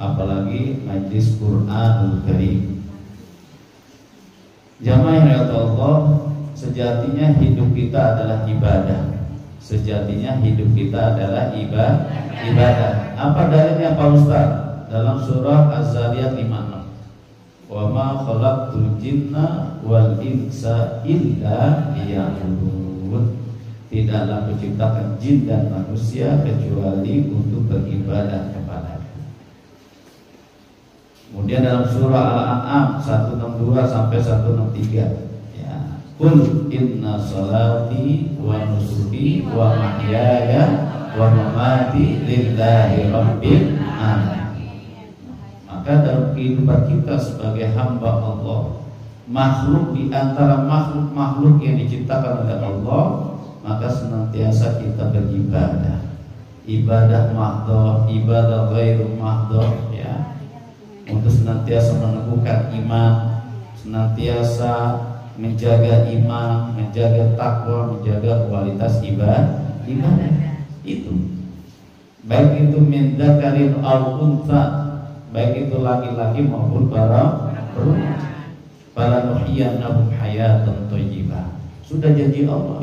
apalagi majlis Qur'anul Karim. Jamaah yang Allah, sejatinya hidup kita adalah ibadah. Sejatinya hidup kita adalah ibadah. Apa dalilnya Pak Ustaz? Dalam surah Az-Zariyat 56. Wa ma khalaqtul jinna wal insa illa liya'budun. Tidaklah menciptakan jin dan manusia kecuali untuk beribadah kepada-Nya. Kemudian dalam surah Al-An'am 162 sampai 163, ya, Qul inna salati wa nusuki wa mahyaya wa mamati lillahi rabbil alamin. Maka dalam kehidupan kita sebagai hamba Allah, makhluk di antara makhluk-makhluk yang diciptakan oleh Allah, maka senantiasa kita beribadah. Ibadah mahdhah, ibadah ghairu mahdhah, ya. Untuk senantiasa meneguhkan iman, senantiasa menjaga iman, menjaga takwa, menjaga kualitas ibadah. Itu baik itu min dzakarin aw untha, baik itu laki-laki maupun perempuan. Fala nuhyiyanahum hayatan thayyibah. Sudah janji Allah.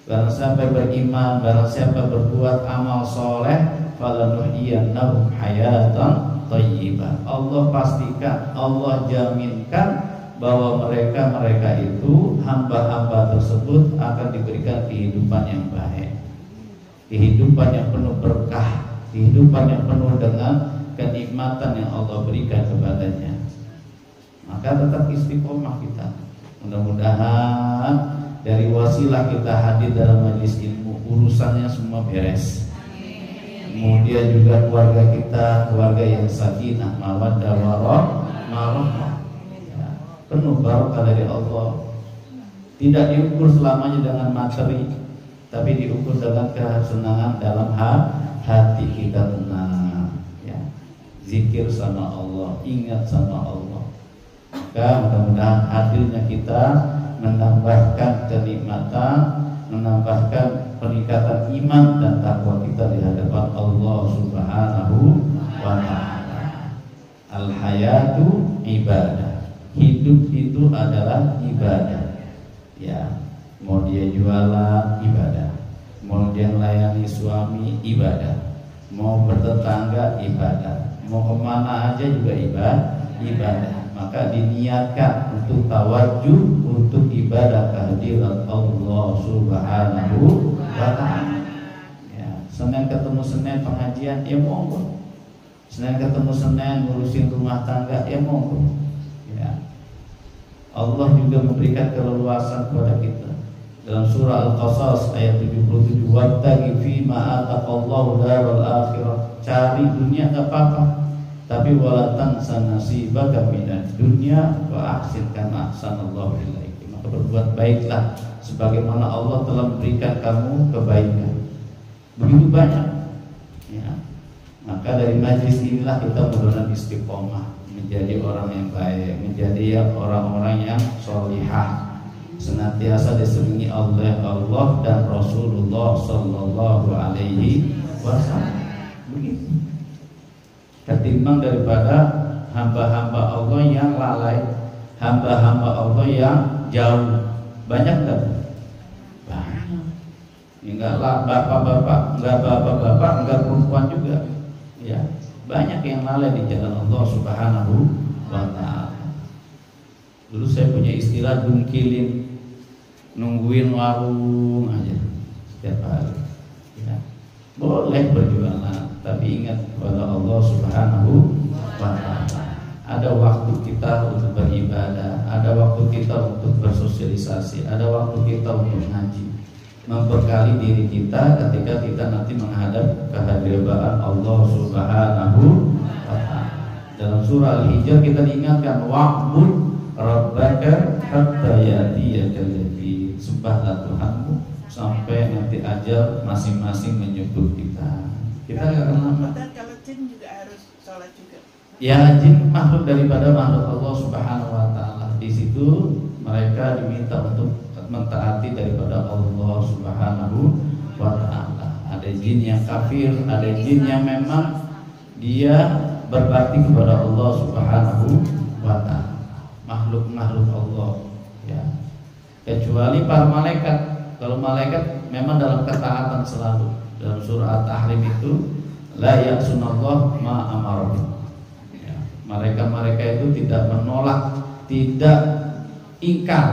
Barang siapa beriman, barang siapa berbuat amal soleh, falanuhiyannahum hayatan thayyibah. Allah pastikan, Allah jaminkan bahwa mereka itu hamba-hamba tersebut akan diberikan kehidupan yang baik, kehidupan yang penuh berkah, kehidupan yang penuh dengan kenikmatan yang Allah berikan kepadanya. Maka tetap istiqomah kita. Mudah-mudahan dari wasilah kita hadir dalam majelis ilmu, urusannya semua beres. Kemudian juga keluarga kita, keluarga yang sakinah, mawaddah warahmah, ya, penuh barokah dari Allah. Tidak diukur selamanya dengan materi, tapi diukur dengan kesenangan dalam hati kita tenang, ya. Zikir sama Allah, ingat sama Allah. Maka mudah-mudahan hadirnya kita menambahkan kenikmatan, menambahkan peningkatan iman dan takwa kita di hadapan Allah Subhanahu wa ta'ala. Al-hayatu ibadah. Hidup itu adalah ibadah. Ya, mau dia jualan ibadah, mau dia melayani suami ibadah, mau bertetangga ibadah, mau kemana aja juga ibadah. Maka diniatkan untuk tawajuh, untuk ibadah kehadiran Allah Subhanahu wa ta'ala. Ya, Senin ketemu Senin pengajian, ya monggo. Senin ketemu Senin ngurusin rumah tangga, ya monggo. Ya. Allah juga memberikan keleluasan kepada kita. Dalam surah Al-Qasas ayat 77, "Wabtaghi fima ataqallahu daral akhirah." Cari dunia enggak apa-apa, tapi wala tansa nasibaka minad dunya wa ahsin kama ahsanallahu ilaika. Maka berbuat baiklah sebagaimana Allah telah memberikan kamu kebaikan. Begitu banyak, ya. Maka dari majlis inilah kita mudah-mudahan istiqomah, menjadi orang yang baik, menjadi orang-orang yang sholihah, senantiasa disenangi oleh Allah dan Rasulullah sallallahu alaihi wasallam. Begitu. Ketimbang daripada hamba-hamba Allah yang lalai, hamba-hamba Allah yang jauh. Banyak enggak? Banyak. Enggaklah bapak-bapak, enggak perempuan juga. Ya, banyak yang lalai di jalan Allah Subhanahu wa ta'ala. Dulu saya punya istilah dungkilin, nungguin warung aja setiap hari. Ya. Boleh berjualan, tapi ingat kepada Allah Subhanahu wa ta'ala. Ada waktu kita untuk beribadah, ada waktu kita untuk bersosialisasi, ada waktu kita untuk ngaji, membekali diri kita ketika kita nanti menghadap kehadiran Allah Subhanahu wa ta'ala. Dalam surah Al-Hijr kita diingatkan, wa'bud rabbaka hatta ya'tiyakal yaqin. Sembahlah Tuhanmu sampai nanti ajal masing-masing menyebut kita. Kita nggak kenal. Dan kalau jin juga harus sholat juga. Ya, jin makhluk daripada makhluk Allah Subhanahu wa ta'ala. Di situ mereka diminta untuk mentaati daripada Allah Subhanahu wa ta'ala. Ada jin yang kafir, ada jin yang memang dia berbakti kepada Allah Subhanahu wa Ta'ala, makhluk-makhluk Allah, ya. Kecuali para malaikat. Kalau malaikat memang dalam ketaatan selalu. Dalam surah At-Tahrim itu la ya'sunallah ma amarahum. Ya, mereka itu tidak menolak, tidak ingkar,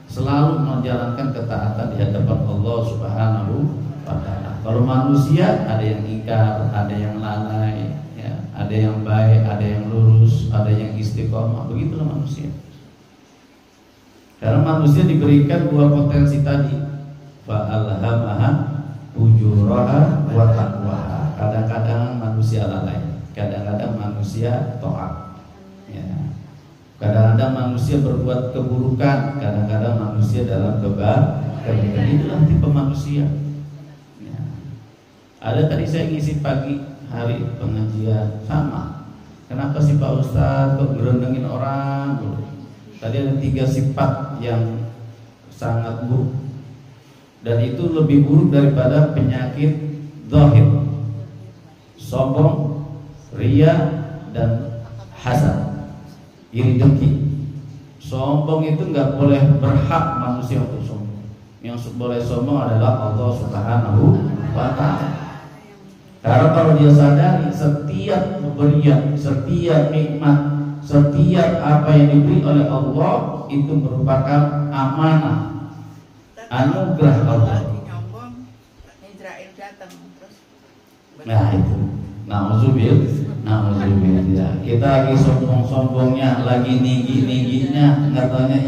selalu menjalankan ketaatan di hadapan Allah Subhanahu wa Ta'ala. Kalau manusia ada yang ingkar, ada yang lalai, ya, ada yang baik, ada yang lurus, ada yang istiqomah. Begitulah manusia. Karena manusia diberikan dua potensi tadi, fa'alhamaha ujuraha wa taqwaha. Kadang-kadang manusia lalai, kadang-kadang manusia taat, ya. Kadang-kadang manusia berbuat keburukan, kadang-kadang manusia dalam kebaikan. Itulah tipe manusia, ya. Ada tadi saya ngisi pagi hari pengajian sama. Kenapa sih Pak Ustadz kok gerendengin orang? Tadi ada 3 sifat yang sangat buruk, dan itu lebih buruk daripada penyakit zahir: sombong, ria, dan hasad, iri dengki. Sombong itu nggak boleh, berhak manusia untuk sombong. Yang boleh sombong adalah Allah Subhanahu wa Ta'ala. Karena kalau dia sadari setiap pemberian, setiap nikmat, setiap apa yang diberi oleh Allah itu merupakan amanah, anugerah Allah. Nyombong, Israel datang terus. Nah itu, nauzubillah. Kita lagi sombong-sombongnya, lagi tinggi-tingginya, katanya